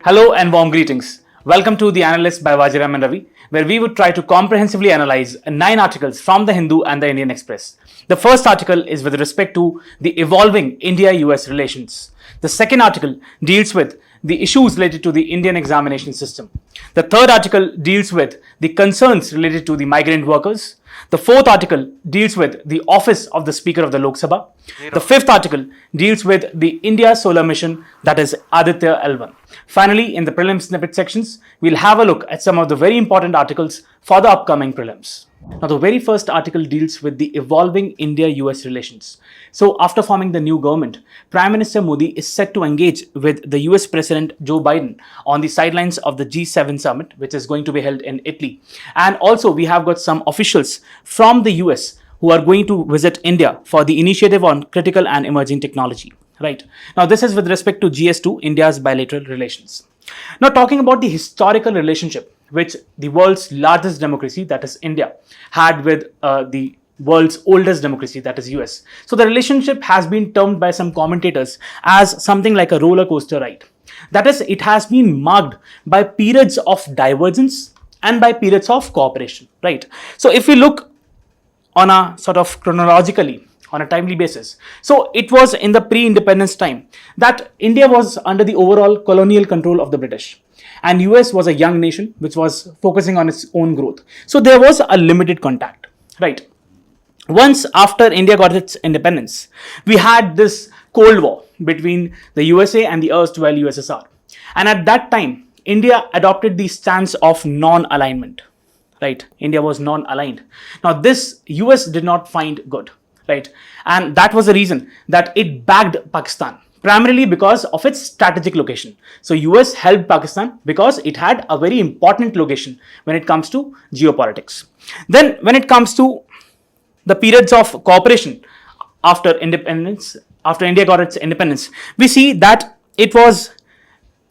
Hello and warm greetings. Welcome to the Analyst by Vajiram and Ravi, where we would try to comprehensively analyze 9 articles from the Hindu and the Indian Express. The first article is with respect to the evolving India-US relations. The second article deals with the issues related to the Indian examination system. The third article deals with the concerns related to the migrant workers. The fourth article deals with the office of the Speaker of the Lok Sabha. The fifth article deals with the India solar mission, that is Aditya L1. Finally, in the Prelims Snippet sections, we'll have a look at some of the very important articles for the upcoming prelims. Now, the very first article deals with the evolving India-US relations. So, after forming the new government, Prime Minister Modi is set to engage with the US President Joe Biden on the sidelines of the G7 summit, which is going to be held in Italy. And also, we have got some officials from the US who are going to visit India for the initiative on critical and emerging technology. Right. Now, this is with respect to GS2, India's bilateral relations. Now, talking about the historical relationship which the world's largest democracy, that is India, had with the world's oldest democracy, that is US. So, the relationship has been termed by some commentators as something like a roller coaster ride. That is, it has been marked by periods of divergence and by periods of cooperation. Right. So, if we look on a sort of chronologically, on a timely basis. So it was in the pre-independence time that India was under the overall colonial control of the British, and US was a young nation which was focusing on its own growth. So there was a limited contact, right? Once after India got its independence, we had this Cold War between the USA and the erstwhile USSR. And at that time, India adopted the stance of non-alignment, right? India was non-aligned. Now this US did not find good. Right, and that was the reason that it backed Pakistan, primarily because of its strategic location. So US helped Pakistan because it had a very important location when it comes to geopolitics. Then when it comes to the periods of cooperation after independence, after India got its independence, we see that it was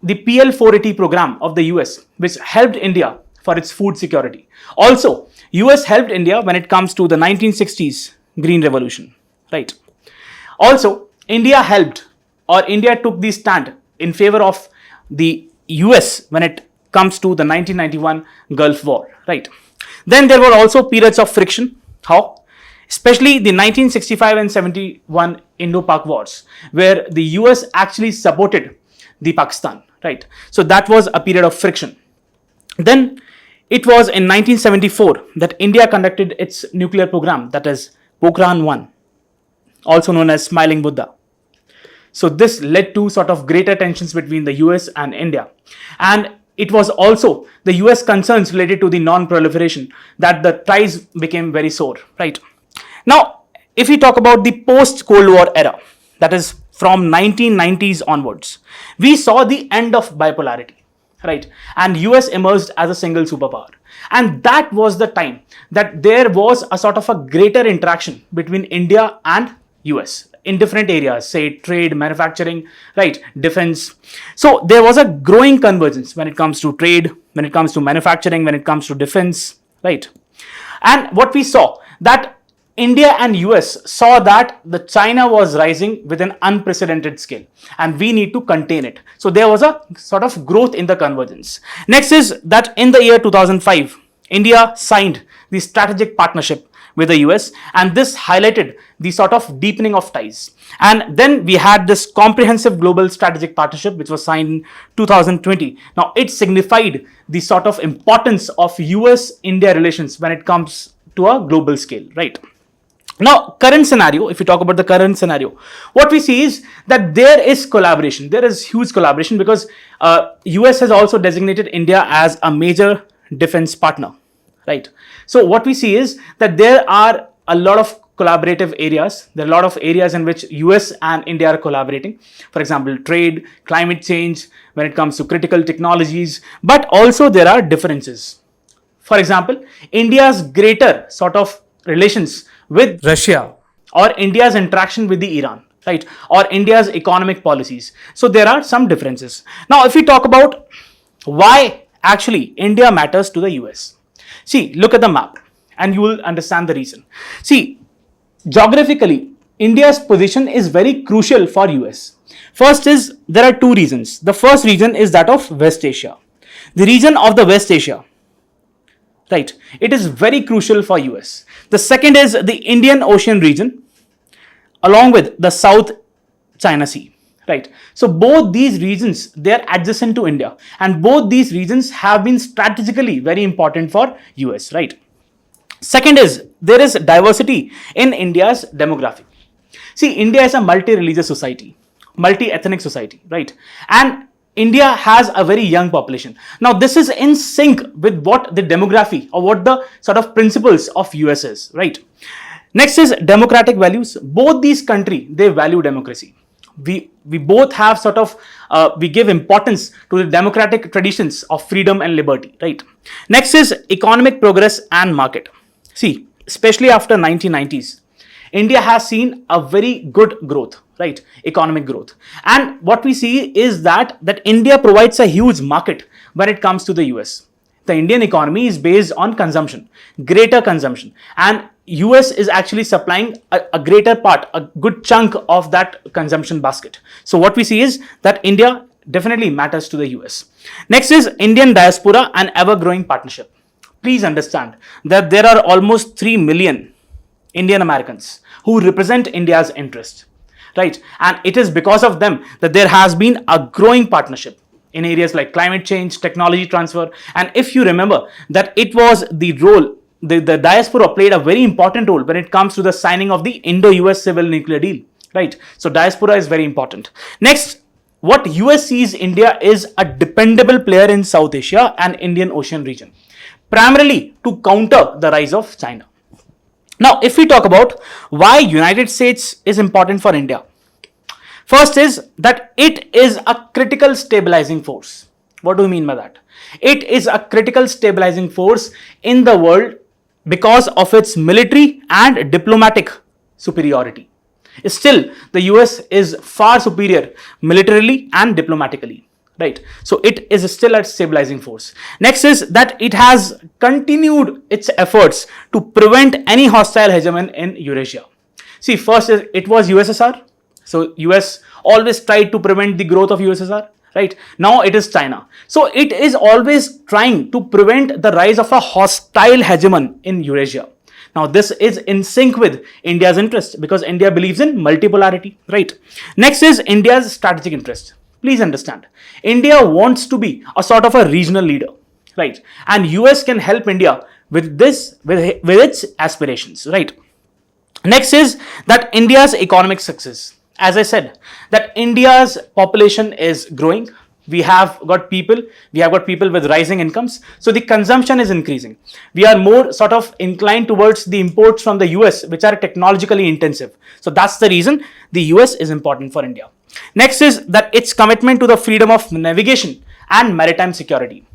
the PL 480 program of the US which helped India for its food security. Also, US helped India when it comes to the 1960s Green Revolution, right? Also, India took the stand in favor of the US when it comes to the 1991 Gulf War, right? Then there were also periods of friction. How? Especially the 1965 and 71 Indo-Pak wars, where the US actually supported the Pakistan, right? So that was a period of friction. Then it was in 1974 that India conducted its nuclear program, that is Pokhran 1, also known as Smiling Buddha. So this led to sort of greater tensions between the US and India. And it was also the US concerns related to the non-proliferation that the ties became very sore, right? Now, if we talk about the post-Cold War era, that is from 1990s onwards, we saw the end of bipolarity, right? And US emerged as a single superpower. And that was the time that there was a sort of a greater interaction between India and US in different areas, say trade, manufacturing, right, defense. So there was a growing convergence when it comes to trade, when it comes to manufacturing, when it comes to defense, right? And what we saw that India and US saw that the China was rising with an unprecedented scale and we need to contain it. So there was a sort of growth in the convergence. Next is that in the year 2005, India signed the strategic partnership with the US, and this highlighted the sort of deepening of ties. And then we had this comprehensive global strategic partnership which was signed in 2020. Now it signified the sort of importance of US-India relations when it comes to a global scale, right? Now, current scenario, if we talk about the current scenario, what we see is that there is collaboration. There is huge collaboration because US has also designated India as a major defense partner, right? So what we see is that there are a lot of collaborative areas. There are a lot of areas in which US and India are collaborating. For example, trade, climate change, when it comes to critical technologies, but also there are differences. For example, India's greater sort of relations with Russia or India's interaction with the Iran, right? Or India's economic policies. So there are some differences. Now, if we talk about why actually India matters to the US. See, look at the map and you will understand the reason. See, geographically, India's position is very crucial for US. First is, there are two regions. The first region is that of West Asia. The region of the West Asia, right, it is very crucial for US. The second is the Indian Ocean region along with the South China Sea, right. So both these regions, they are adjacent to India, and both these regions have been strategically very important for US, right. Second is, there is diversity in India's demography. See, India is a multi-religious society, multi-ethnic society, right? And India has a very young population. Now, this is in sync with what the demography or what the sort of principles of US is, right? Next is democratic values. Both these countries, they value democracy. We both have sort of, we give importance to the democratic traditions of freedom and liberty, right? Next is economic progress and market. See, especially after 1990s, India has seen a very good growth, right? Economic growth. And what we see is that India provides a huge market when it comes to the US. The Indian economy is based on consumption, greater consumption. And US is actually supplying a greater part, a good chunk of that consumption basket. So what we see is that India definitely matters to the US. Next is Indian diaspora and ever-growing partnership. Please understand that there are almost 3 million Indian Americans who represent India's interest, right? And it is because of them that there has been a growing partnership in areas like climate change, technology transfer. And if you remember that it was the role, the diaspora played a very important role when it comes to the signing of the Indo-US civil nuclear deal, right? So diaspora is very important. Next, what US sees India is a dependable player in South Asia and Indian Ocean region, primarily to counter the rise of China. Now, if we talk about why United States is important for India, first is that it is a critical stabilizing force. What do we mean by that? It is a critical stabilizing force in the world because of its military and diplomatic superiority. Still, the US is far superior militarily and diplomatically, right? So it is still a stabilizing force. Next is that it has continued its efforts to prevent any hostile hegemon in Eurasia. See, first it was USSR. So US always tried to prevent the growth of USSR, right? Now it is China. So it is always trying to prevent the rise of a hostile hegemon in Eurasia. Now this is in sync with India's interest because India believes in multipolarity, right? Next is India's strategic interest. Please understand, India wants to be a sort of a regional leader, right? And US can help India with this, with its aspirations, right? Next is that India's economic success. As I said, that India's population is growing. We have got people with rising incomes. So the consumption is increasing. We are more sort of inclined towards the imports from the US, which are technologically intensive. So that's the reason the US is important for India. Next is that its commitment to the freedom of navigation and maritime security.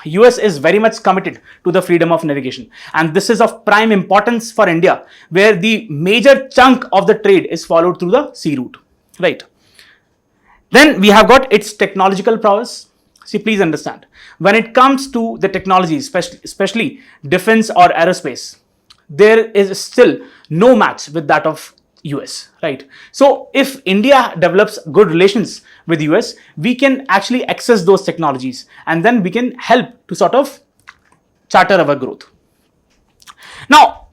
US is very much committed to the freedom of navigation, and this is of prime importance for India, where the major chunk of the trade is followed through the sea route, right? Then we have got its technological prowess. See, please understand, when it comes to the technologies, especially defense or aerospace, there is still no match with that of US, right? So if India develops good relations with US, we can actually access those technologies and then we can help to sort of charter our growth. Now,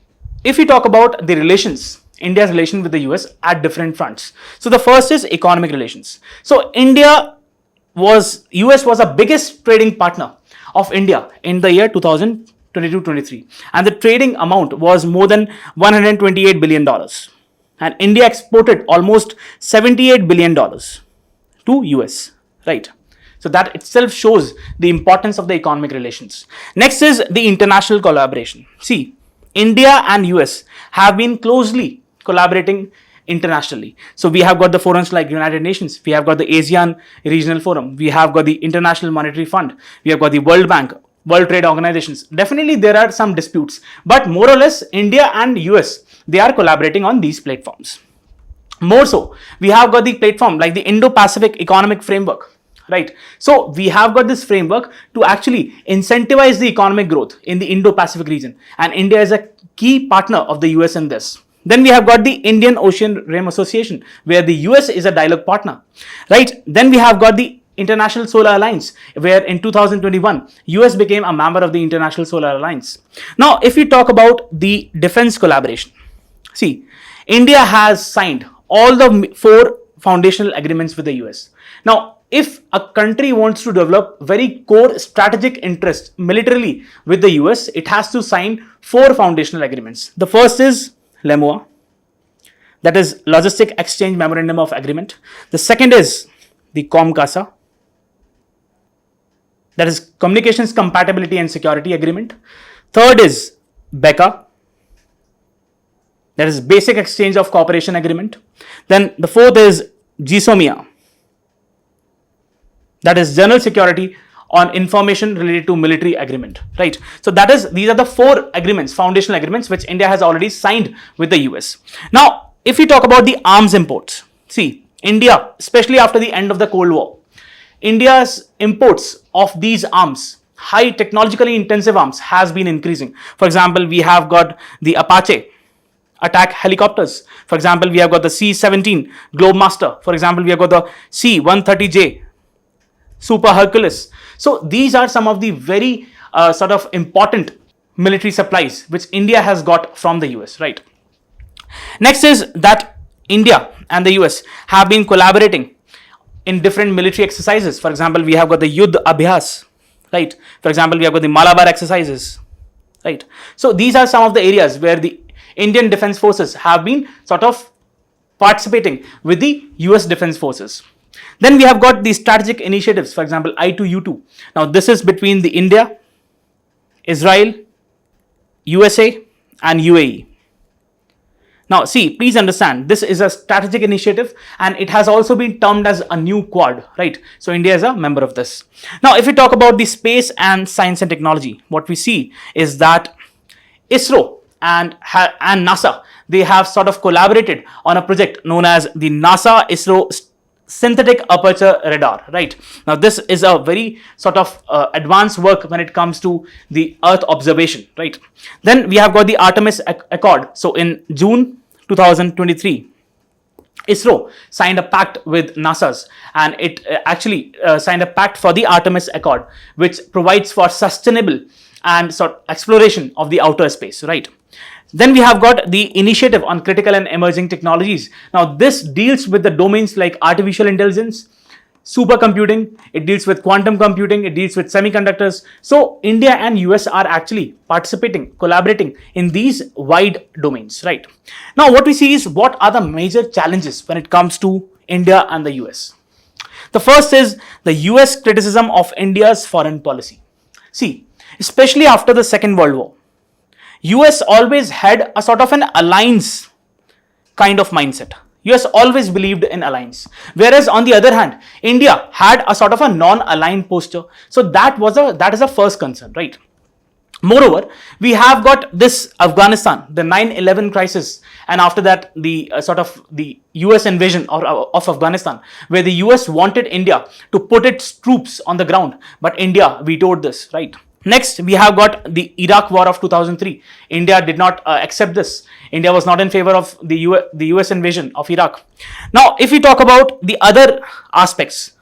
if we talk about the relations, India's relation with the US at different fronts. So the first is economic relations. So US was a biggest trading partner of India in the year 2022-23, and the trading amount was more than $128 billion. And India exported almost $78 billion to US, right? So that itself shows the importance of the economic relations. Next is the international collaboration. See, India and US have been closely collaborating internationally. So we have got the forums like United Nations, we have got the ASEAN Regional Forum, we have got the International Monetary Fund, we have got the World Bank, World Trade Organizations. Definitely there are some disputes, but more or less India and US, they are collaborating on these platforms. More so, we have got the platform like the Indo-Pacific Economic Framework, right? So we have got this framework to actually incentivize the economic growth in the Indo-Pacific region, and India is a key partner of the US in this. Then we have got the Indian Ocean Rim Association, where the US is a dialogue partner, right? Then we have got the International Solar Alliance, where in 2021, US became a member of the International Solar Alliance. Now, if we talk about the defense collaboration, see, India has signed all the 4 foundational agreements with the US. Now, if a country wants to develop very core strategic interest militarily with the US, it has to sign 4 foundational agreements. The first is LEMUA, that is Logistic Exchange Memorandum of Agreement. The second is the COMCASA, that is Communications Compatibility and Security Agreement. Third is BECA, that is Basic Exchange of Cooperation Agreement. Then the fourth is GSOMIA, that is General Security on Information Related to Military Agreement, right? So these are the 4 agreements, foundational agreements, which India has already signed with the US. Now, if we talk about the arms imports, see, India, especially after the end of the Cold War, India's imports of these arms, high technologically intensive arms, has been increasing. For example, we have got the Apache attack helicopters. For example, we have got the C-17 Globemaster. For example, we have got the C-130J Super Hercules. So these are some of the very sort of important military supplies which India has got from the US, right? Next is that India and the US have been collaborating in different military exercises. For example, we have got the Yuddh Abhyas, right? For example, we have got the Malabar exercises, right? So these are some of the areas where the Indian Defence Forces have been sort of participating with the US Defence Forces. Then we have got the strategic initiatives, for example, I2U2. Now this is between the India, Israel, USA and UAE. Now see, please understand, this is a strategic initiative and it has also been termed as a new Quad, right? So India is a member of this. Now if we talk about the space and science and technology, what we see is that ISRO and NASA, they have sort of collaborated on a project known as the NASA-ISRO Synthetic Aperture Radar, right? Now this is a very sort of advanced work when it comes to the Earth observation, right? Then we have got the Artemis Accord. So in June 2023, ISRO signed a pact with NASA's, and it actually signed a pact for the Artemis Accord, which provides for sustainable and sort of exploration of the outer space, right? Then we have got the initiative on critical and emerging technologies. Now this deals with the domains like artificial intelligence, supercomputing, it deals with quantum computing, it deals with semiconductors. So India and US are actually participating, collaborating in these wide domains, right? Now what we see is what are the major challenges when it comes to India and the US. The first is the US criticism of India's foreign policy. See, especially after the Second World War, US always had a sort of an alliance kind of mindset. US always believed in alliance. Whereas on the other hand, India had a sort of a non-aligned posture. So that is a first concern, right? Moreover, we have got this Afghanistan, the 9/11 crisis, and after that the sort of the US invasion of Afghanistan, where the US wanted India to put its troops on the ground, but India vetoed this, right? Next, we have got the Iraq War of 2003. India did not accept this. India was not in favor of the US invasion of Iraq. Now, if we talk about the other aspects,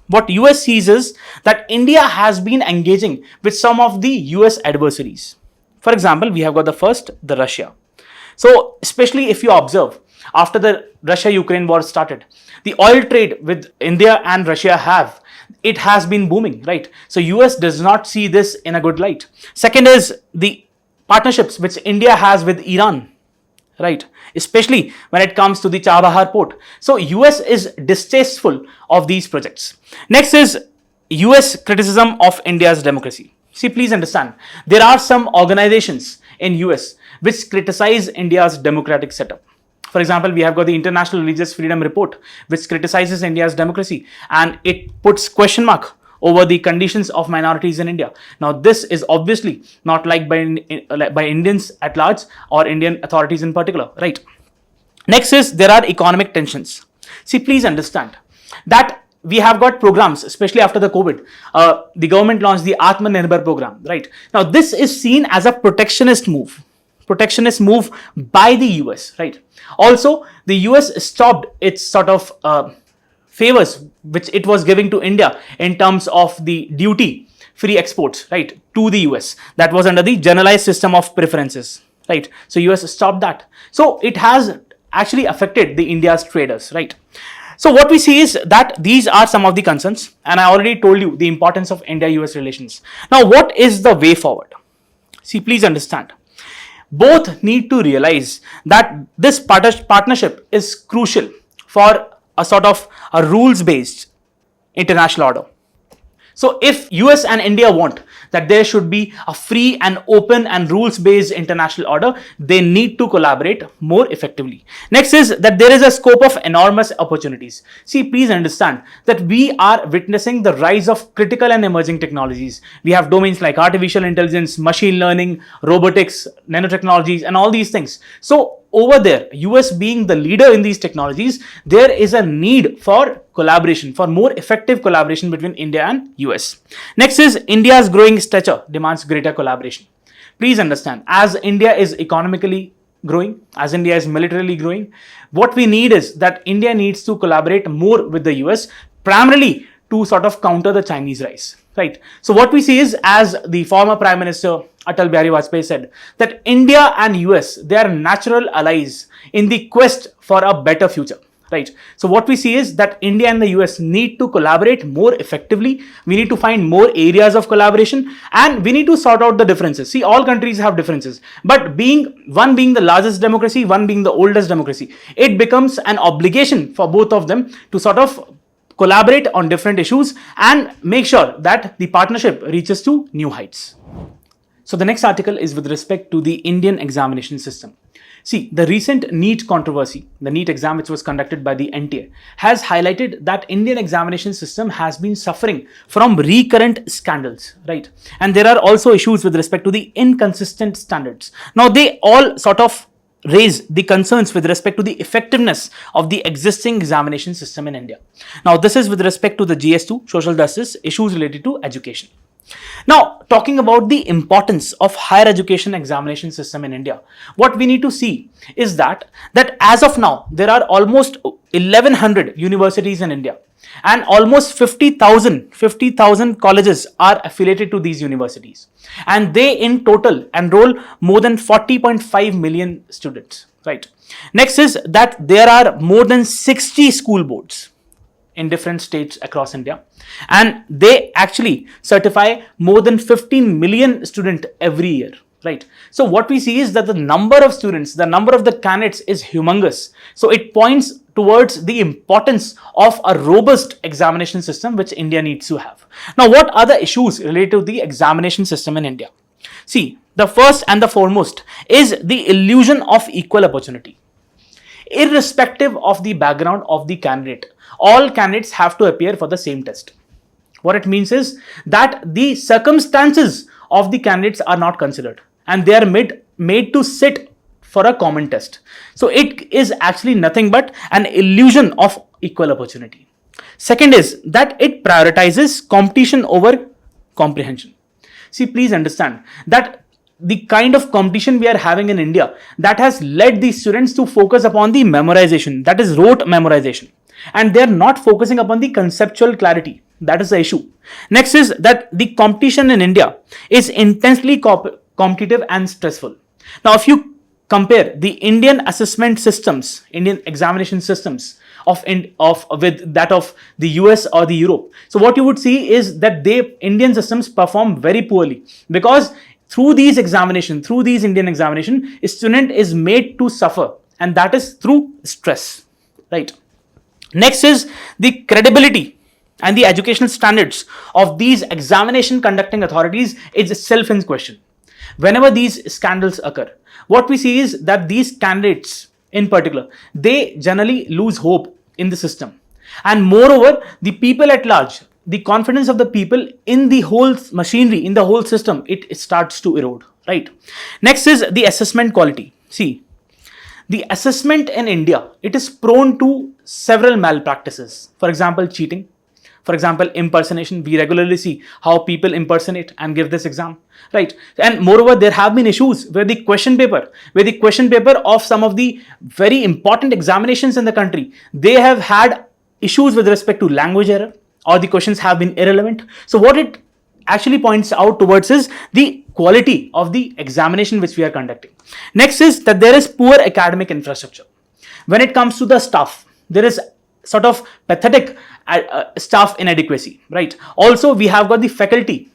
what US sees is that India has been engaging with some of the US adversaries. For example, we have got the Russia. So, especially if you observe, after the Russia-Ukraine war started, the oil trade with India and Russia it has been booming, right? So US does not see this in a good light. Second is the partnerships which India has with Iran, right? Especially when it comes to the Chabahar port. So US is distasteful of these projects. Next is US criticism of India's democracy. See, please understand, there are some organizations in US which criticize India's democratic setup. For example, we have got the International Religious Freedom Report, which criticizes India's democracy, and it puts question mark over the conditions of minorities in India. Now, this is obviously not liked by Indians at large or Indian authorities in particular, right? Next is there are economic tensions. See, please understand that we have got programs, especially after the COVID. The government launched the Atmanirbhar program, right? Now, this is seen as a protectionist move. protectionist move by the US, right? Also, the US stopped its sort of favors which it was giving to India in terms of the duty free exports, right, to the US. That was under the generalized system of preferences, right? So US stopped that. So it has actually affected the India's traders, right? So what we see is that these are some of the concerns, and I already told you the importance of India-US relations. Now, what is the way forward? See, please understand. Both need to realize that this partnership is crucial for a sort of a rules-based international order. So if US and India want that there should be a free and open and rules-based international order, they need to collaborate more effectively. Next is that there is a scope of enormous opportunities. See, please understand that we are witnessing the rise of critical and emerging technologies. We have domains like artificial intelligence, machine learning, robotics, nanotechnologies, and all these things. So over there, US being the leader in these technologies, there is a need for collaboration, for more effective collaboration between India and US. Next is India's growing stature demands greater collaboration. Please understand, as India is economically growing, as India is militarily growing, what we need is that India needs to collaborate more with the US, primarily to sort of counter the Chinese rise, right? So what we see is, as the former Prime Minister Atal Bihari Vajpayee said, that India and US, they are natural allies in the quest for a better future, right? So what we see is that India and the US need to collaborate more effectively. We need to find more areas of collaboration, and we need to sort out the differences. See, all countries have differences, but one being the largest democracy, one being the oldest democracy, it becomes an obligation for both of them to sort of collaborate on different issues and make sure that the partnership reaches to new heights. So the next article is with respect to the Indian examination system. See, the recent NEET controversy, the NEET exam which was conducted by the NTA, has highlighted that Indian examination system has been suffering from recurrent scandals, right? And there are also issues with respect to the inconsistent standards. Now, they all sort of raise the concerns with respect to the effectiveness of the existing examination system in India. Now, this is with respect to the GS2, social justice, issues related to education. Now, talking about the importance of higher education examination system in India, what we need to see is that as of now, there are almost 1100 universities in India, and almost 50,000 colleges are affiliated to these universities, and they in total enroll more than 40.5 million students, right? Next is that there are more than 60 school boards in different states across India, and they actually certify more than 15 million students every year, right? So what we see is that the number of students, the number of the candidates is humongous. So it points towards the importance of a robust examination system which India needs to have. Now, what are the issues related to the examination system in India? See, the first and the foremost is the illusion of equal opportunity. Irrespective of the background of the candidate, all candidates have to appear for the same test. What it means is that the circumstances of the candidates are not considered, and they are made to sit for a common test. So it is actually nothing but an illusion of equal opportunity. Second is that it prioritizes competition over comprehension. See, please understand that the kind of competition we are having in India, that has led the students to focus upon the memorization, that is rote memorization, and they are not focusing upon the conceptual clarity. That is the issue. Next is that the competition in India is intensely competitive and stressful. Now, if you compare the Indian assessment systems, Indian examination systems with that of the US or the Europe, so what you would see is that Indian systems perform very poorly, because through these Indian examination, a student is made to suffer, and that is through stress, right? Next is the credibility and the educational standards of these examination conducting authorities is itself in question. Whenever these scandals occur, what we see is that these candidates in particular, they generally lose hope in the system. And moreover, the people at large, the confidence of the people in the whole machinery, in the whole system, it starts to erode, right? Next is the assessment quality. See, the assessment in India, it is prone to several malpractices. For example, cheating, For example, impersonation. We regularly see how people impersonate and give this exam, right? And moreover, there have been issues where the question paper of some of the very important examinations in the country, they have had issues with respect to language error, or the questions have been irrelevant. So what it actually points out towards is the quality of the examination which we are conducting. Next is that there is poor academic infrastructure. When it comes to the staff, there is sort of pathetic staff inadequacy, right? Also, we have got the faculty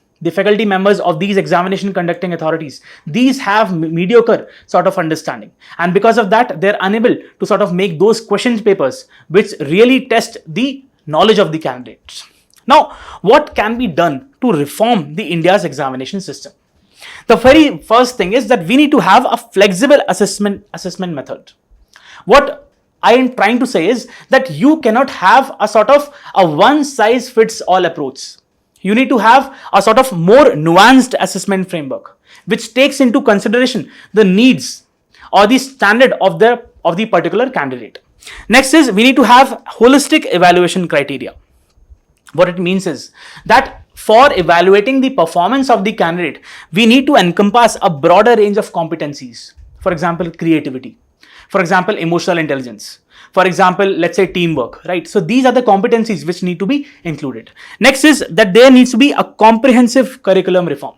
members of these examination conducting authorities. These have mediocre sort of understanding, and because of that, they're unable to sort of make those question papers which really test the knowledge of the candidates. Now, what can be done to reform the India's examination system? The very first thing is that we need to have a flexible assessment method. What I am trying to say is that you cannot have a sort of a one size fits all approach. You need to have a sort of more nuanced assessment framework which takes into consideration the needs or the standard of the particular candidate. Next is we need to have holistic evaluation criteria. What it means is that for evaluating the performance of the candidate, we need to encompass a broader range of competencies. For example, creativity. For example, emotional intelligence. For example, let's say teamwork, right? So these are the competencies which need to be included. Next is that there needs to be a comprehensive curriculum reform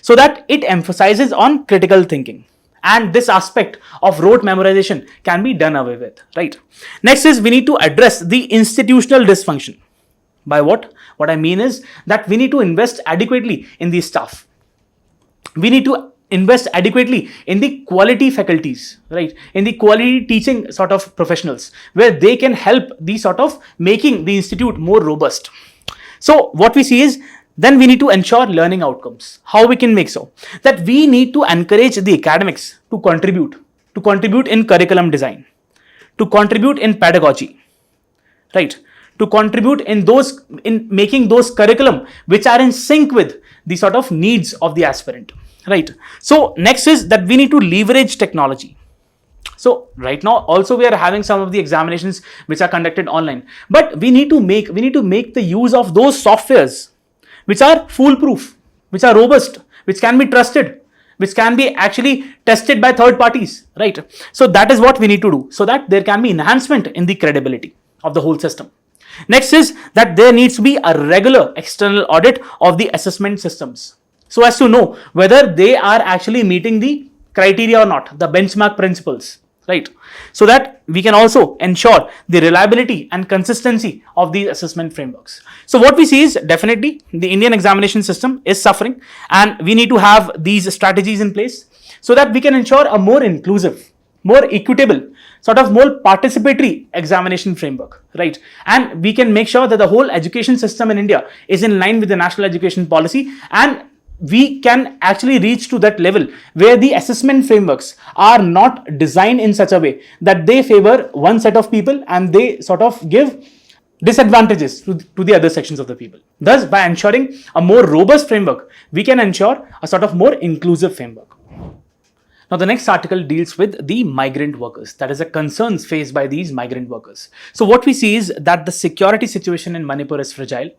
so that it emphasizes on critical thinking. And this aspect of rote memorization can be done away with, right? Next is we need to address the institutional dysfunction. By what? What I mean is that we need to invest adequately in the staff. We need to invest adequately in the quality faculties, right? In the quality teaching sort of professionals where they can help the sort of making the institute more robust. So what we see is then we need to ensure learning outcomes. How we can make so? That we need to encourage the academics to contribute in curriculum design, to contribute in pedagogy, right? To contribute in making those curriculum which are in sync with the sort of needs of the aspirant, right? So next is that we need to leverage technology. So right now also we are having some of the examinations which are conducted online, but we need to make the use of those softwares which are foolproof, which are robust, which can be trusted, which can be actually tested by third parties, right? So that is what we need to do so that there can be enhancement in the credibility of the whole system. Next is that there needs to be a regular external audit of the assessment systems so as to know whether they are actually meeting the criteria or not, the benchmark principles, right? So that we can also ensure the reliability and consistency of these assessment frameworks. So what we see is definitely the Indian examination system is suffering, and we need to have these strategies in place so that we can ensure a more inclusive, more equitable, sort of more participatory examination framework, right? And we can make sure that the whole education system in India is in line with the national education policy, and we can actually reach to that level where the assessment frameworks are not designed in such a way that they favor one set of people and they sort of give disadvantages to the other sections of the people. Thus, by ensuring a more robust framework, we can ensure a sort of more inclusive framework. Now, the next article deals with the migrant workers, that is the concerns faced by these migrant workers. So what we see is that the security situation in Manipur is fragile,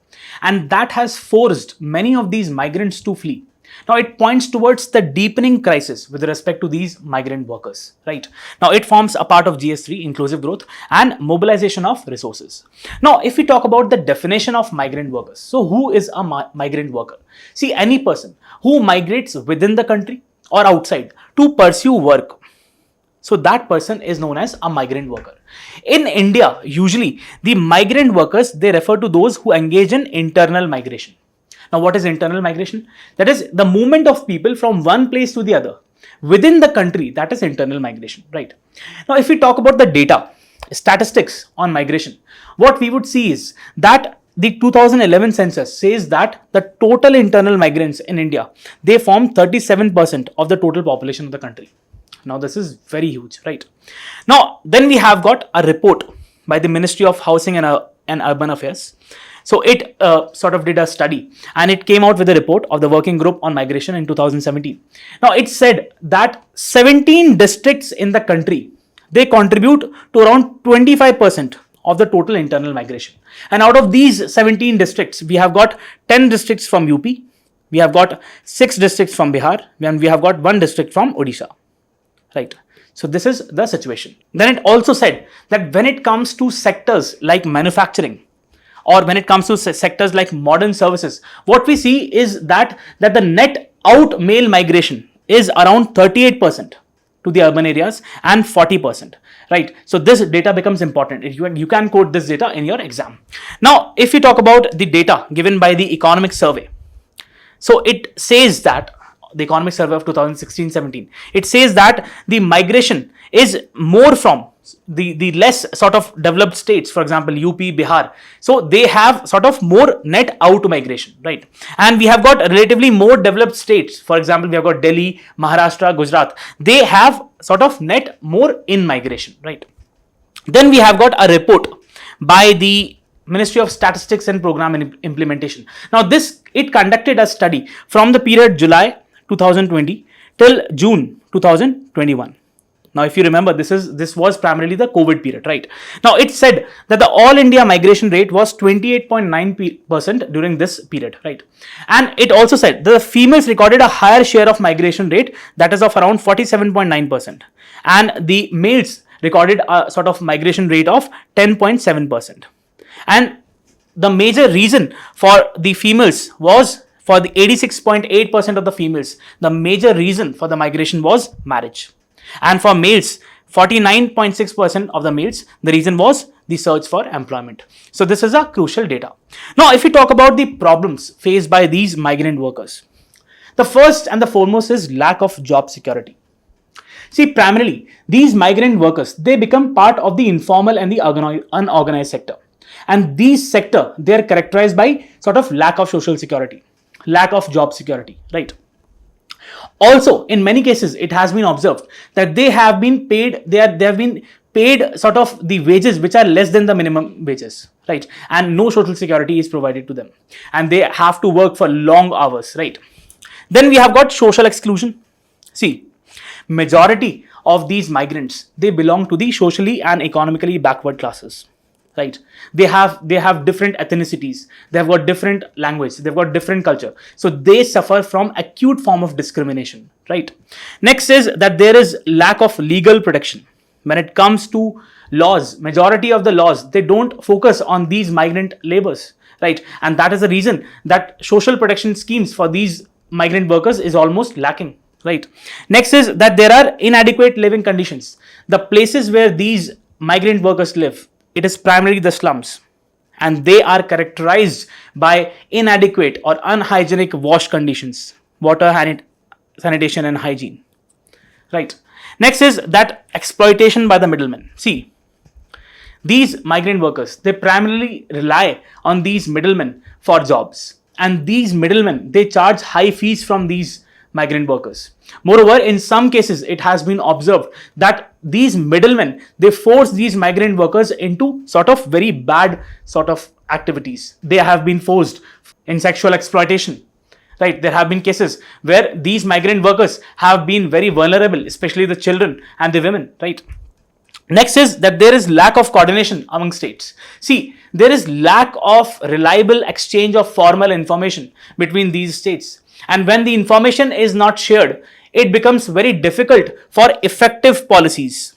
and that has forced many of these migrants to flee. Now, it points towards the deepening crisis with respect to these migrant workers, right? Now, it forms a part of GS3, inclusive growth and mobilization of resources. Now, if we talk about the definition of migrant workers, so who is a migrant worker? See, any person who migrates within the country or outside to pursue work. So that person is known as a migrant worker. In India, usually the migrant workers, they refer to those who engage in internal migration. Now, what is internal migration? That is the movement of people from one place to the other within the country. That is internal migration, right? Now, if we talk about the data, statistics on migration, what we would see is that the 2011 census says that the total internal migrants in India, they form 37% of the total population of the country. Now, this is very huge, right? Now, then we have got a report by the Ministry of Housing and Urban Affairs. So it sort of did a study, and it came out with a report of the working group on migration in 2017. Now, it said that 17 districts in the country, they contribute to around 25% of the total internal migration. And out of these 17 districts, we have got 10 districts from UP, we have got 6 districts from Bihar, and we have got 1 district from Odisha. Right. So this is the situation. Then it also said that when it comes to sectors like manufacturing, or when it comes to sectors like modern services, what we see is that the net out male migration is around 38% to the urban areas and 40%, right? So this data becomes important. You can quote this data in your exam. Now, if you talk about the data given by the economic survey, so it says that the economic survey of 2016-17, it says that the migration is more from the less sort of developed states, for example, UP, Bihar. So they have sort of more net out migration, right? And we have got relatively more developed states. For example, we have got Delhi, Maharashtra, Gujarat. They have sort of net more in migration, right? Then we have got a report by the Ministry of Statistics and Program Implementation. Now it conducted a study from the period July 2020 till June 2021. Now, if you remember, this was primarily the COVID period, right? Now, it said that the all India migration rate was 28.9% during this period, right? And it also said that the females recorded a higher share of migration rate, that is of around 47.9%, and the males recorded a sort of migration rate of 10.7%. And the major reason for the females was, for the 86.8% of the females, the major reason for the migration was marriage. And for males, 49.6% of the males, the reason was the search for employment. So this is a crucial data. Now, if we talk about the problems faced by these migrant workers, the first and the foremost is lack of job security. See, primarily, these migrant workers, they become part of the informal and the unorganized sector. And these sector, they are characterized by sort of lack of social security, lack of job security, right? Also, in many cases, it has been observed that they have been paid, they have been paid sort of the wages which are less than the minimum wages, right? And no social security is provided to them. And they have to work for long hours, right? Then we have got social exclusion. See, majority of these migrants, they belong to the socially and economically backward classes. Right, they have different ethnicities, they have got different language, they've got different culture, so they suffer from acute form of discrimination, right? Next is that there is lack of legal protection. When it comes to laws, majority of the laws, they don't focus on these migrant laborers, right? And that is the reason that social protection schemes for these migrant workers is almost lacking, right? Next is that there are inadequate living conditions. The places where these migrant workers live, it is primarily the slums, and they are characterized by inadequate or unhygienic wash conditions, water, sanitation and hygiene, right? Next is that exploitation by the middlemen. See, these migrant workers, they primarily rely on these middlemen for jobs, and these middlemen, they charge high fees from these migrant workers. Moreover, in some cases, it has been observed that these middlemen, they force these migrant workers into sort of very bad sort of activities. They have been forced in sexual exploitation, right? There have been cases where these migrant workers have been very vulnerable, especially the children and the women, right? Next is that there is lack of coordination among states. See, there is lack of reliable exchange of formal information between these states. And when the information is not shared, it becomes very difficult for effective policies,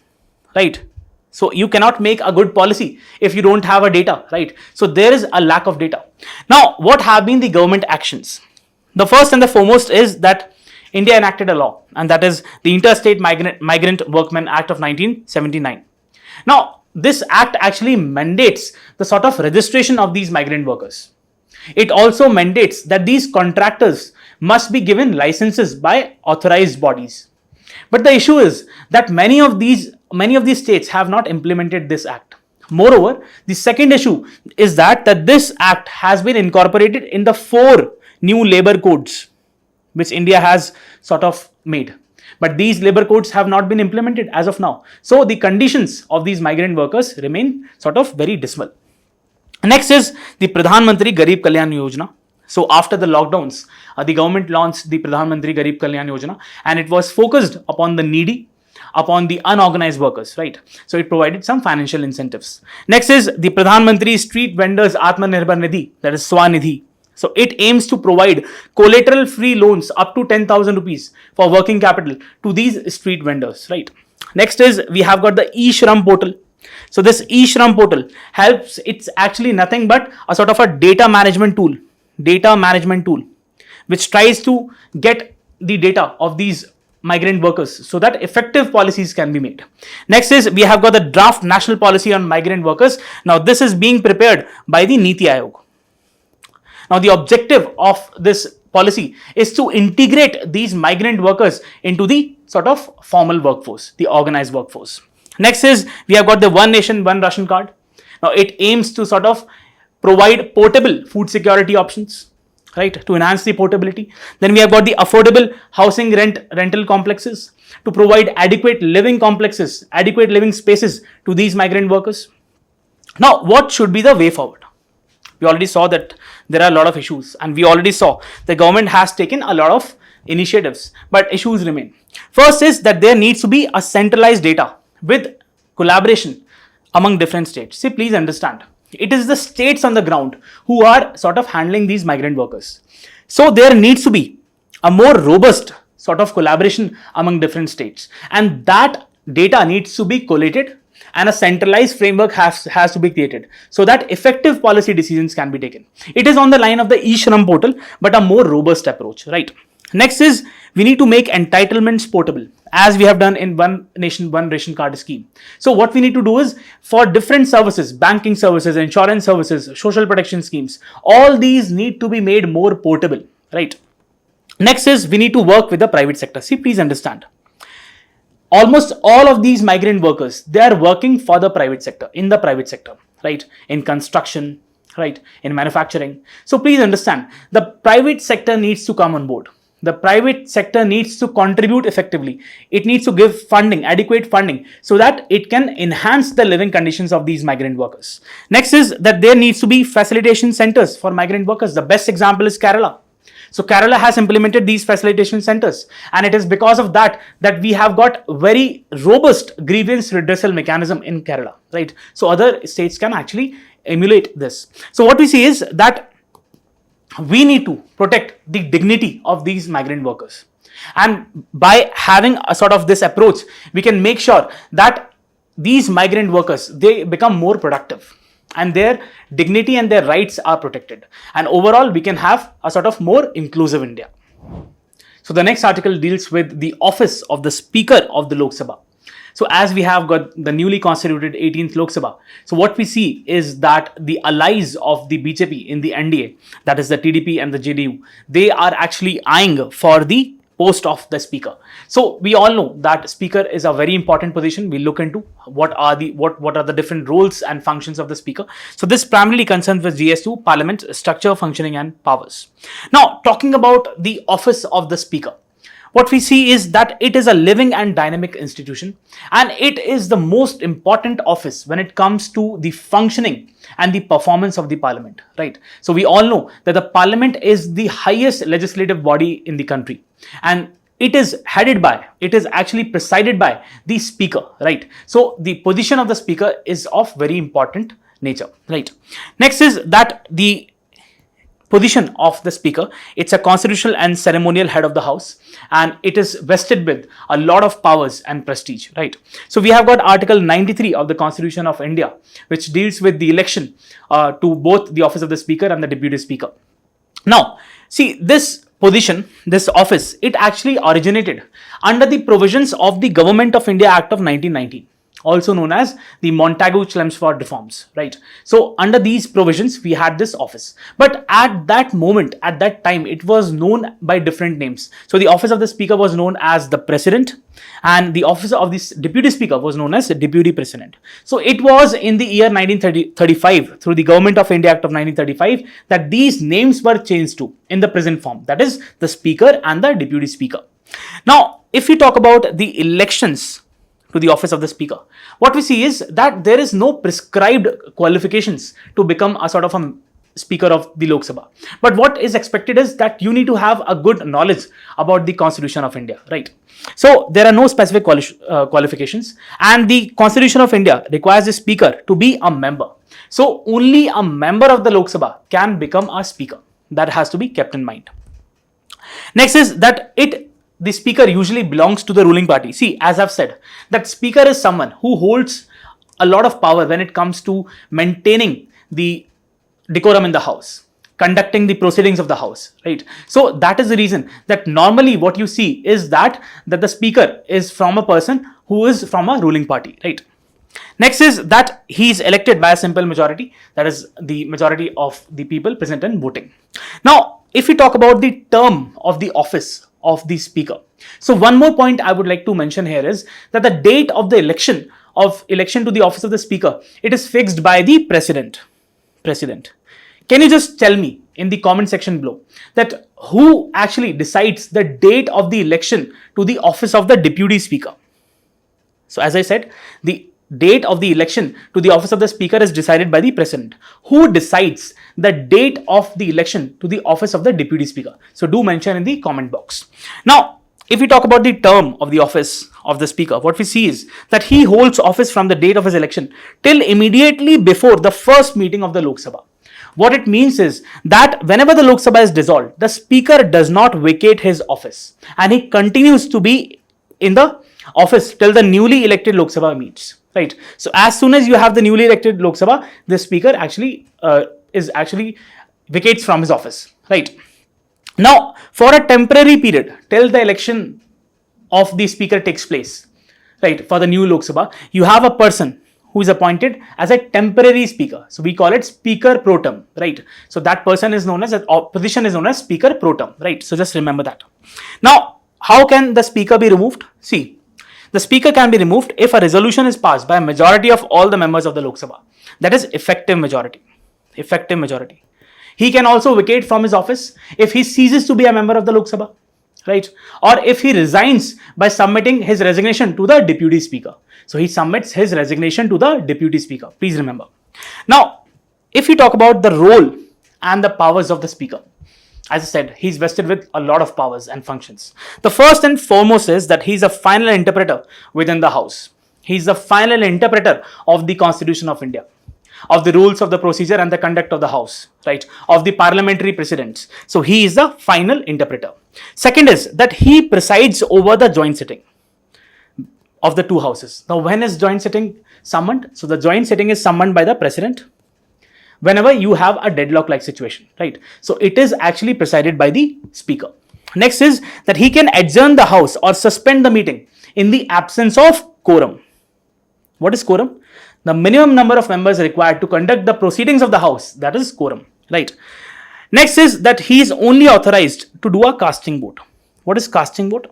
right? So you cannot make a good policy if you don't have a data, right? So there is a lack of data. Now, what have been the government actions? The first and the foremost is that India enacted a law, and that is the Interstate Migrant Workmen Act of 1979. Now, this act actually mandates the sort of registration of these migrant workers. It also mandates that these contractors must be given licenses by authorized bodies. But the issue is that many of these states have not implemented this act. Moreover, the second issue is that this act has been incorporated in the 4 new labor codes which India has sort of made. But these labor codes have not been implemented as of now. So the conditions of these migrant workers remain sort of very dismal. Next is the Pradhan Mantri Garib Kalyan Yojana. So after the lockdowns, the government launched the Pradhan Mantri Garib Kalyan Yojana, and it was focused upon the needy, upon the unorganized workers, right? So it provided some financial incentives. Next is the Pradhan Mantri Street Vendors Atmanirbhar Nidhi, that is Swanidhi. So it aims to provide collateral free loans up to 10,000 rupees for working capital to these street vendors, right? Next is we have got the e-Shram portal. So this e-Shram portal helps, it's actually nothing but a sort of a data management tool, which tries to get the data of these migrant workers so that effective policies can be made. Next is we have got the draft national policy on migrant workers. Now this is being prepared by the Niti Aayog. Now the objective of this policy is to integrate these migrant workers into the sort of formal workforce, the organized workforce. Next is we have got the One Nation, One Ration card. Now it aims to sort of provide portable food security options, right, to enhance the portability. Then we have got the affordable housing rental complexes to provide adequate living complexes, adequate living spaces to these migrant workers. Now what should be the way forward? We already saw that there are a lot of issues, and we already saw the government has taken a lot of initiatives, but issues remain. First is that there needs to be a centralized data with collaboration among different states. See, please understand, it is the states on the ground who are sort of handling these migrant workers. So there needs to be a more robust sort of collaboration among different states, and that data needs to be collated and a centralized framework has to be created so that effective policy decisions can be taken. It is on the line of the e-Shram portal, but a more robust approach, right? Next is we need to make entitlements portable, as we have done in One Nation, One Ration card scheme. So what we need to do is for different services, banking services, insurance services, social protection schemes, all these need to be made more portable, right? Next is we need to work with the private sector. See, please understand, almost all of these migrant workers, they are working for the private sector, in the private sector, right? In construction, right? In manufacturing. So please understand, the private sector needs to come on board. The private sector needs to contribute effectively. It needs to give funding, adequate funding, so that it can enhance the living conditions of these migrant workers. Next is that there needs to be facilitation centers for migrant workers. The best example is Kerala. So Kerala has implemented these facilitation centers, and it is because of that that we have got very robust grievance redressal mechanism in Kerala, right? So other states can actually emulate this. So what we see is that we need to protect the dignity of these migrant workers, and by having a sort of this approach, we can make sure that these migrant workers, they become more productive and their dignity and their rights are protected, and overall we can have a sort of more inclusive India. So the next article deals with the office of the Speaker of the Lok Sabha. So as we have got the newly constituted 18th Lok Sabha, so what we see is that the allies of the BJP in the NDA, that is the TDP and the JDU, they are actually eyeing for the post of the Speaker. So we all know that Speaker is a very important position. We look into what are the different roles and functions of the Speaker. So this primarily concerns with GS2, Parliament structure, functioning and powers. Now talking about the office of the Speaker, what we see is that it is a living and dynamic institution, and it is the most important office when it comes to the functioning and the performance of the Parliament, right? So we all know that the Parliament is the highest legislative body in the country, and it is actually presided by the Speaker, right? So the position of the Speaker is of very important nature, right? Next is that the position of the Speaker, it's a constitutional and ceremonial head of the House, and it is vested with a lot of powers and prestige, right? So we have got Article 93 of the Constitution of India, which deals with the election to both the office of the Speaker and the Deputy Speaker. Now, see, this position, this office, it actually originated under the provisions of the Government of India Act of 1990. Also known as the Montagu-Chelmsford reforms, right? So under these provisions, we had this office. But at that moment, at that time, it was known by different names. So the office of the Speaker was known as the President, and the office of the Deputy Speaker was known as the Deputy President. So it was in the year 1935, through the Government of India Act of 1935, that these names were changed to in the present form, that is the Speaker and the Deputy Speaker. Now, if we talk about the elections to the office of the Speaker, what we see is that there is no prescribed qualifications to become a sort of a Speaker of the Lok Sabha. But what is expected is that you need to have a good knowledge about the Constitution of India, right? So there are no specific qualifications, and the Constitution of India requires the Speaker to be a member. So only a member of the Lok Sabha can become a Speaker. That has to be kept in mind. Next is that the Speaker usually belongs to the ruling party. See, as I've said, that Speaker is someone who holds a lot of power when it comes to maintaining the decorum in the house, conducting the proceedings of the house, right? So that is the reason that normally what you see is that the Speaker is from a person who is from a ruling party, right? Next is that he is elected by a simple majority, that is the majority of the people present and voting. Now, if we talk about the term of the office of the Speaker, so one more point I would like to mention here is that the date of the election to the office of the Speaker, it is fixed by the President. Can you just tell me in the comment section below that who actually decides the date of the election to the office of the Deputy Speaker? So as I said, the date of the election to the office of the Speaker is decided by the President. Who decides the date of the election to the office of the Deputy Speaker? So do mention in the comment box. Now, if we talk about the term of the office of the Speaker, what we see is that he holds office from the date of his election till immediately before the first meeting of the Lok Sabha. What it means is that whenever the Lok Sabha is dissolved, the Speaker does not vacate his office and he continues to be in the office till the newly elected Lok Sabha meets, right? So as soon as you have the newly elected Lok Sabha, the Speaker actually vacates from his office, right? Now, for a temporary period till the election of the Speaker takes place, right, for the new Lok Sabha, you have a person who is appointed as a temporary Speaker. So we call it Speaker Pro Tem, right? So that person is known as, position is known as Speaker Pro Tem, right? So just remember that. Now, how can the Speaker be removed? See, the Speaker can be removed if a resolution is passed by a majority of all the members of the Lok Sabha. That is effective majority. Effective majority. He can also vacate from his office if he ceases to be a member of the Lok Sabha, right? Or if he resigns by submitting his resignation to the Deputy Speaker. So he submits his resignation to the Deputy Speaker. Please remember. Now, if we talk about the role and the powers of the Speaker, as I said, he's vested with a lot of powers and functions. The first and foremost is that he's a final interpreter within the House. He's the final interpreter of the Constitution of India, of the rules of the procedure and the conduct of the House, right? Of the parliamentary precedents. So he is the final interpreter. Second is that he presides over the joint sitting of the two houses. Now, when is joint sitting summoned? So the joint sitting is summoned by the President whenever you have a deadlock-like situation, right? So it is actually presided by the Speaker. Next is that he can adjourn the House or suspend the meeting in the absence of quorum. What is quorum? The minimum number of members required to conduct the proceedings of the House, that is quorum, right? Next is that he is only authorized to do a casting vote. What is casting vote?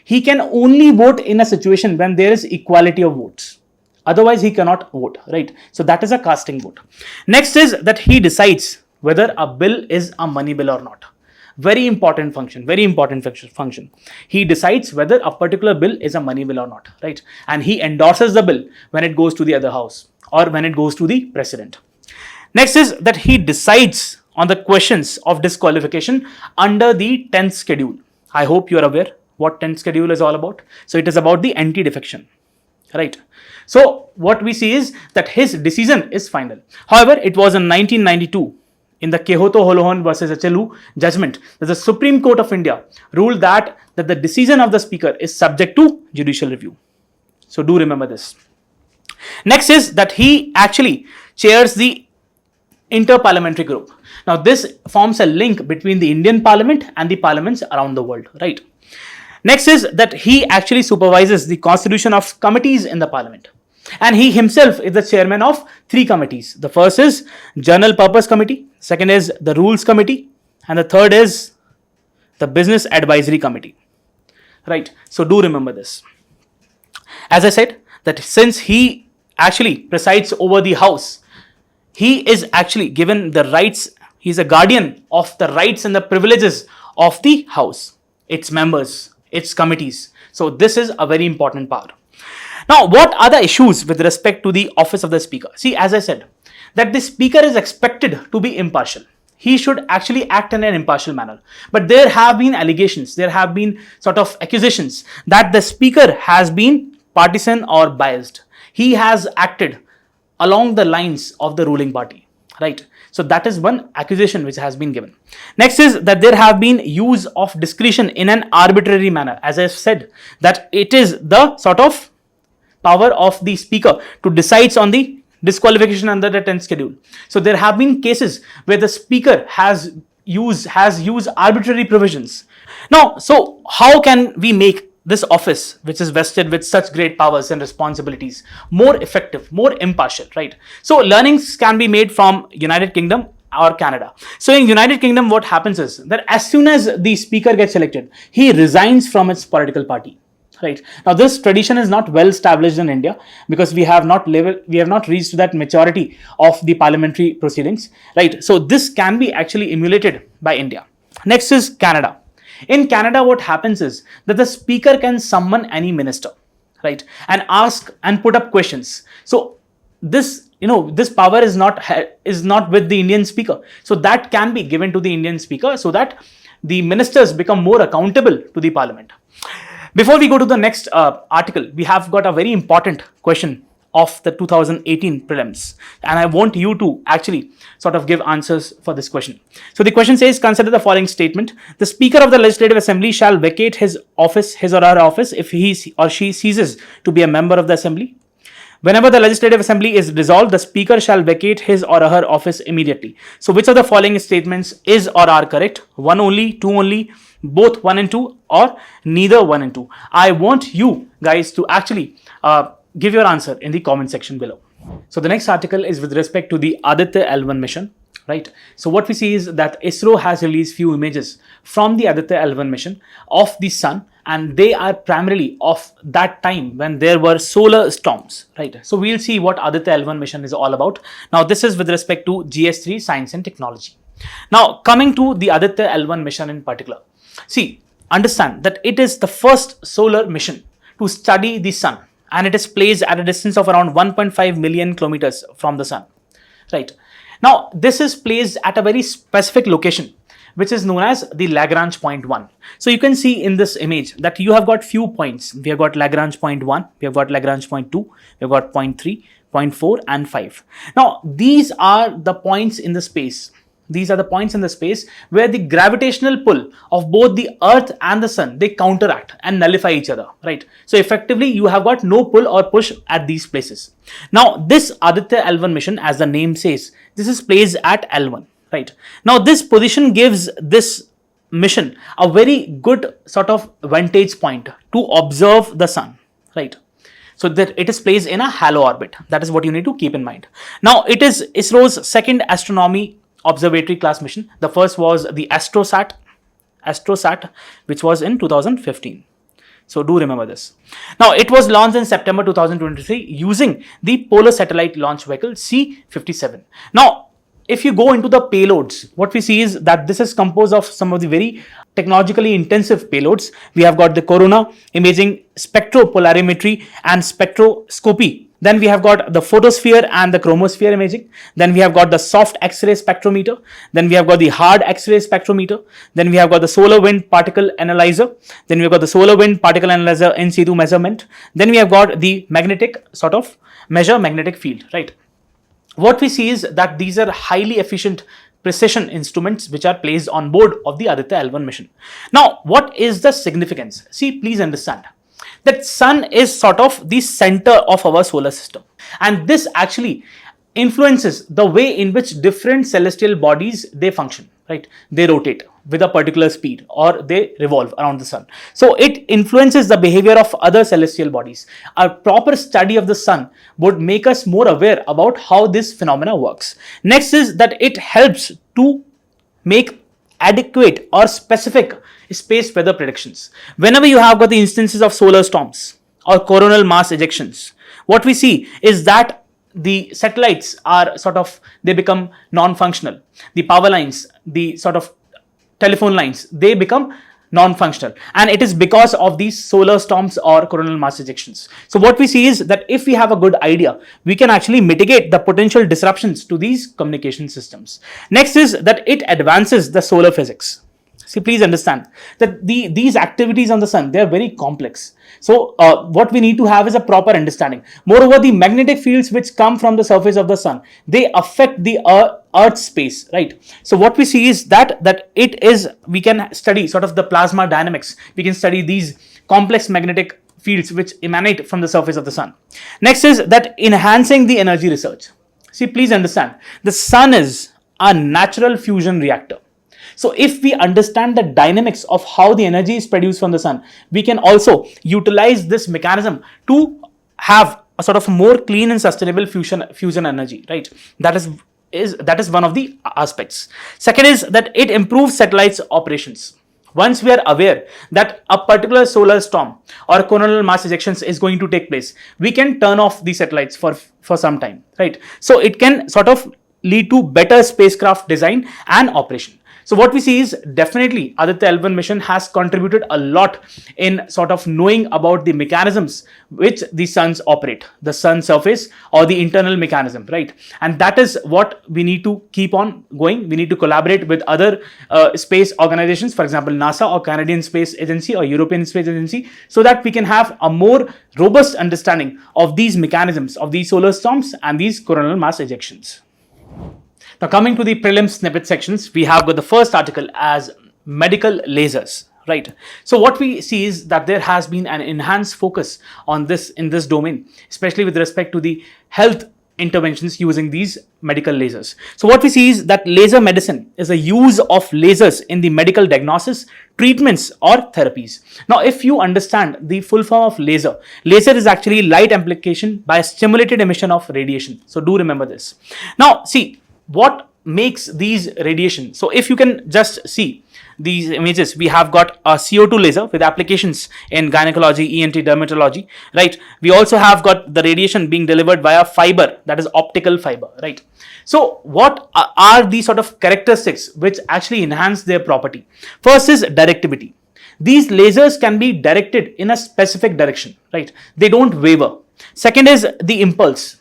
He can only vote in a situation when there is equality of votes. Otherwise, he cannot vote, right? So that is a casting vote. Next is that he decides whether a bill is a money bill or not. Very important function, very important function. He decides whether a particular bill is a money bill or not, right? And he endorses the bill when it goes to the other house or when it goes to the President. Next is that he decides on the questions of disqualification under the 10th schedule. I hope you are aware what 10th schedule is all about. So it is about the anti-defection, right? So what we see is that his decision is final. However, it was in 1992 in the Kehoto Holohan versus Achelu judgment that the Supreme Court of India ruled that the decision of the Speaker is subject to judicial review. So do remember this. Next is that he actually chairs the Inter-Parliamentary Group. Now this forms a link between the Indian Parliament and the parliaments around the world, right? Next is that he actually supervises the constitution of committees in the Parliament. And he himself is the chairman of 3 committees. The first is General Purpose Committee, second is the Rules Committee, and the third is the Business Advisory Committee. Right, so do remember this. As I said, that since he actually presides over the House, he is actually given the rights, he is a guardian of the rights and the privileges of the House, its members, its committees. So this is a very important part. Now, what are the issues with respect to the office of the Speaker? See, as I said, that the speaker is expected to be impartial. He should actually act in an impartial manner. But there have been allegations, there have been sort of accusations that the speaker has been partisan or biased. He has acted along the lines of the ruling party, right? So that is one accusation which has been given. Next is that there have been use of discretion in an arbitrary manner. As I said, that it is the sort of power of the speaker to decide on the disqualification under the 10th schedule. So there have been cases where the speaker has used arbitrary provisions. Now, so how can we make this office, which is vested with such great powers and responsibilities, more effective, more impartial, right? So learnings can be made from United Kingdom or Canada. So in United Kingdom, what happens is that as soon as the speaker gets elected, he resigns from its political party. Right. Now, this tradition is not well established in India because we have not reached to that maturity of the parliamentary proceedings. Right. So this can be actually emulated by India. Next is Canada. In Canada, what happens is that the speaker can summon any minister, right, and ask and put up questions. So this power is not with the Indian speaker. So that can be given to the Indian speaker so that the ministers become more accountable to the parliament. Before we go to the next article, we have got a very important question of the 2018 prelims, and I want you to actually sort of give answers for this question. So the question says, consider the following statement: the Speaker of the Legislative Assembly shall vacate his or her office if he or she ceases to be a member of the Assembly. Whenever the Legislative Assembly is dissolved, the Speaker shall vacate his or her office immediately. So which of the following statements is or are correct? One only, two only, both 1 and 2, or neither 1 and 2? I want you guys to actually give your answer in the comment section below. So the next article is with respect to the Aditya L1 mission, right? So what we see is that ISRO has released few images from the Aditya L1 mission of the sun, and they are primarily of that time when there were solar storms, right? So we'll see what Aditya L1 mission is all about. Now this is with respect to GS3 Science and Technology. Now coming to the Aditya L1 mission in particular, see, understand that it is the first solar mission to study the sun, and it is placed at a distance of around 1.5 million kilometers from the sun, right? Now, this is placed at a very specific location, which is known as the Lagrange point 1. So you can see in this image that you have got few points. We have got Lagrange point 1, we have got Lagrange point 2, we have got point 3, point 4 and 5. Now, these are the points in the space. These are the points in the space where the gravitational pull of both the Earth and the Sun, they counteract and nullify each other, right? So effectively, you have got no pull or push at these places. Now, this Aditya L1 mission, as the name says, this is placed at L1, right? Now, this position gives this mission a very good sort of vantage point to observe the Sun, right? So that it is placed in a halo orbit. That is what you need to keep in mind. Now, it is ISRO's second astronomy observatory class mission. The first was the Astrosat, which was in 2015. So do remember this. Now, it was launched in September 2023 using the Polar Satellite Launch Vehicle C-57. Now, if you go into the payloads, what we see is that this is composed of some of the very technologically intensive payloads. We have got the corona imaging, spectropolarimetry and spectroscopy. Then we have got the photosphere and the chromosphere imaging. Then we have got the soft X-ray spectrometer. Then we have got the hard X-ray spectrometer. Then we have got the solar wind particle analyzer. Then we have got the solar wind particle analyzer in situ measurement. Then we have got the magnetic sort of measure magnetic field, right? What we see is that these are highly efficient precision instruments which are placed on board of the Aditya L1 mission. Now, what is the significance? See, please understand that sun is sort of the center of our solar system, and this actually influences the way in which different celestial bodies they function, right? They rotate with a particular speed or they revolve around the sun. So it influences the behavior of other celestial bodies. A proper study of the sun would make us more aware about how this phenomena works. Next is that it helps to make adequate or specific space weather predictions. Whenever you have got the instances of solar storms or coronal mass ejections, what we see is that the satellites are sort of, they become non-functional. The power lines, the sort of telephone lines, they become non-functional, and it is because of these solar storms or coronal mass ejections. So what we see is that if we have a good idea, we can actually mitigate the potential disruptions to these communication systems. Next is that it advances the solar physics. See, please understand that these activities on the sun, they are very complex. So what we need to have is a proper understanding. Moreover, the magnetic fields which come from the surface of the sun, they affect the Earth's space, right? So what we see is that we can study sort of the plasma dynamics. We can study these complex magnetic fields which emanate from the surface of the sun. Next is that enhancing the energy research. See, please understand, the sun is a natural fusion reactor. So if we understand the dynamics of how the energy is produced from the sun, we can also utilize this mechanism to have a sort of more clean and sustainable fusion energy, right? That is one of the aspects. Second is that it improves satellites operations. Once we are aware that a particular solar storm or coronal mass ejections is going to take place, we can turn off the satellites for some time, right? So it can sort of lead to better spacecraft design and operation. So what we see is definitely Aditya L1 mission has contributed a lot in sort of knowing about the mechanisms which the suns operate, the sun surface or the internal mechanism, right? And that is what we need to keep on going. We need to collaborate with other space organizations, for example, NASA or Canadian Space Agency or European Space Agency, so that we can have a more robust understanding of these mechanisms of these solar storms and these coronal mass ejections. Now coming to the prelim snippet sections, we have got the first article as medical lasers, right? So what we see is that there has been an enhanced focus on this in this domain, especially with respect to the health interventions using these medical lasers. So what we see is that laser medicine is a use of lasers in the medical diagnosis, treatments or therapies. Now if you understand the full form of laser is actually light amplification by stimulated emission of radiation. So do remember this. Now see, what makes these radiation? So if you can just see these images, we have got a CO2 laser with applications in gynecology, ENT, dermatology, right? We also have got the radiation being delivered via fiber, that is optical fiber, right? So what are the sort of characteristics which actually enhance their property? First is directivity. These lasers can be directed in a specific direction, right? They don't waver. Second is the impulse.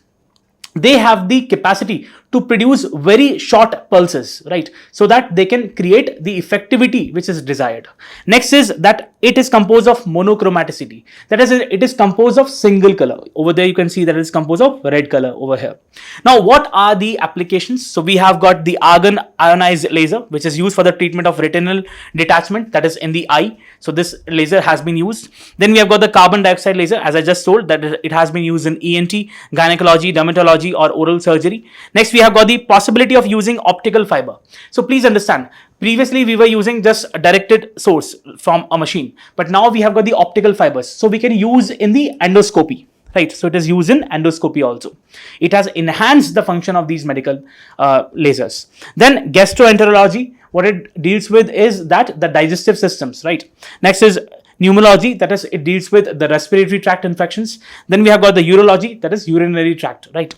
They have the capacity to produce very short pulses, right? So that they can create the effectivity which is desired. Next is that it is composed of monochromaticity. That is, it is composed of single color. Over there you can see that it is composed of red color over here. Now what are the applications? So we have got the argon ionized laser, which is used for the treatment of retinal detachment, that is in the eye. So this laser has been used. Then we have got the carbon dioxide laser, as I just told, that it has been used in ENT, gynecology, dermatology or oral surgery. Next we have got the possibility of using optical fiber. So please understand, previously we were using just a directed source from a machine, but now we have got the optical fibers. So we can use in the endoscopy, right? So it is used in endoscopy also. It has enhanced the function of these medical lasers. Then gastroenterology, what it deals with is that the digestive systems, right? Next is pneumology, that is it deals with the respiratory tract infections. Then we have got the urology, that is urinary tract, right?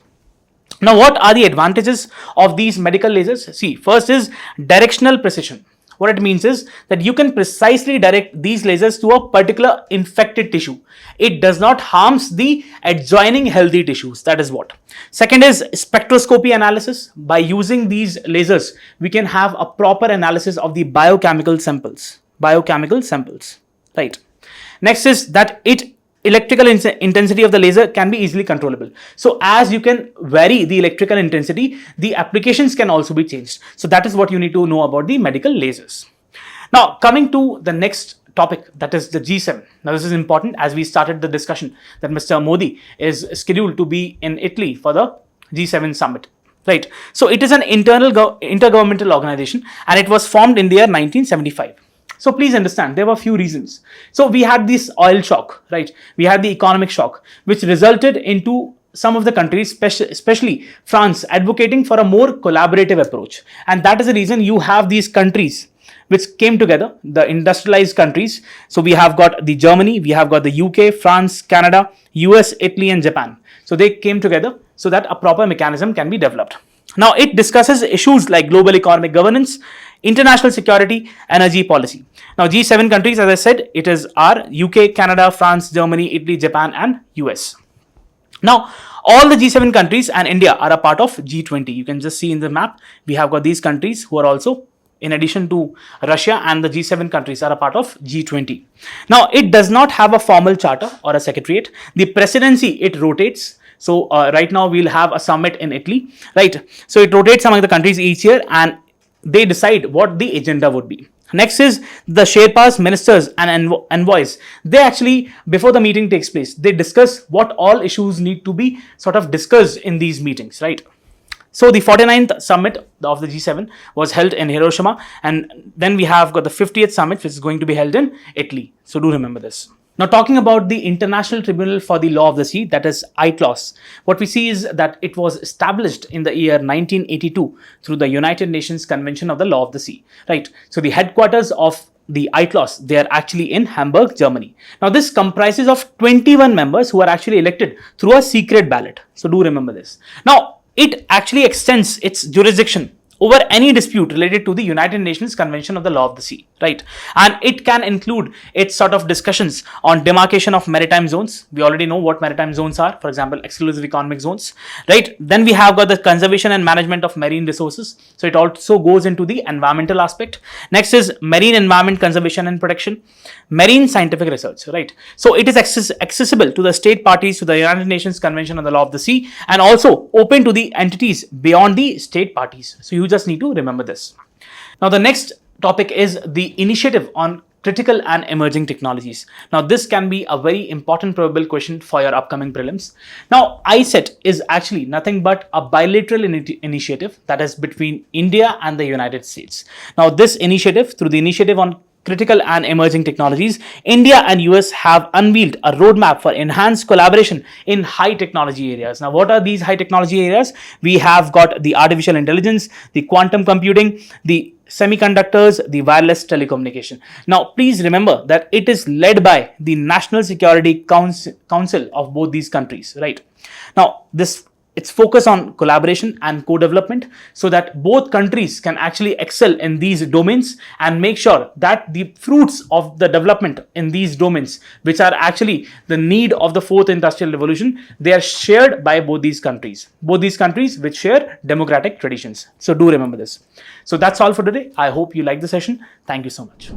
Now what are the advantages of these medical lasers? See, first is directional precision. What it means is that you can precisely direct these lasers to a particular infected tissue. It does not harms the adjoining healthy tissues. That is what. Second is spectroscopy analysis. By using these lasers, we can have a proper analysis of the biochemical samples. Right. Next is that electrical intensity of the laser can be easily controllable. So as you can vary the electrical intensity, the applications can also be changed. So that is what you need to know about the medical lasers. Now coming to the next topic, that is the G7. Now this is important as we started the discussion that Mr. Modi is scheduled to be in Italy for the G7 summit. Right. So it is an intergovernmental organization and it was formed in the year 1975. So please understand, there were a few reasons. So we had this oil shock, right? We had the economic shock, which resulted into some of the countries, especially France, advocating for a more collaborative approach. And that is the reason you have these countries which came together, the industrialized countries. So we have got the Germany, we have got the UK, France, Canada, US, Italy and Japan. So they came together so that a proper mechanism can be developed. Now it discusses issues like global economic governance, international security, energy policy. Now, G7 countries, as I said, it is our UK, Canada, France, Germany, Italy, Japan, and US. Now, all the G7 countries and India are a part of G20. You can just see in the map, we have got these countries who are also, in addition to Russia, and the G7 countries are a part of G20. Now, it does not have a formal charter or a secretariat. The presidency, it rotates. So, right now we'll have a summit in Italy, right? So, it rotates among the countries each year and they decide what the agenda would be. Next is the Sherpas, ministers and envoys. They actually, before the meeting takes place, they discuss what all issues need to be sort of discussed in these meetings, right? So the 49th summit of the G7 was held in Hiroshima, and then we have got the 50th summit, which is going to be held in Italy. So do remember this. Now, talking about the International Tribunal for the Law of the Sea, that is ICLOS, what we see is that it was established in the year 1982 through the United Nations Convention of the Law of the Sea, right? So the headquarters of the ICLOS, they are actually in Hamburg, Germany. Now, this comprises of 21 members who are actually elected through a secret ballot. So do remember this. Now, it actually extends its jurisdiction over any dispute related to the United Nations Convention of the Law of the Sea, right? And it can include its sort of discussions on demarcation of maritime zones. We already know what maritime zones are, for example, exclusive economic zones, right? Then we have got the conservation and management of marine resources. So it also goes into the environmental aspect. Next is marine environment conservation and protection, marine scientific research, right? So it is accessible to the state parties to the United Nations Convention on the Law of the Sea, and also open to the entities beyond the state parties. So you just need to remember this. Now, the next topic is the initiative on critical and emerging technologies. Now, this can be a very important probable question for your upcoming prelims. Now, ICET is actually nothing but a bilateral initiative that is between India and the United States. Now, this initiative, through the initiative on critical and emerging technologies, India and US have unveiled a roadmap for enhanced collaboration in high technology areas. Now, what are these high technology areas? We have got the artificial intelligence, the quantum computing, the semiconductors, the wireless telecommunication. Now, please remember that it is led by the National Security Council of both these countries, right? Now, it's focus on collaboration and co-development so that both countries can actually excel in these domains and make sure that the fruits of the development in these domains, which are actually the need of the fourth industrial revolution, they are shared by both these countries which share democratic traditions. So do remember this. So that's all for today. I hope you like the session. Thank you so much.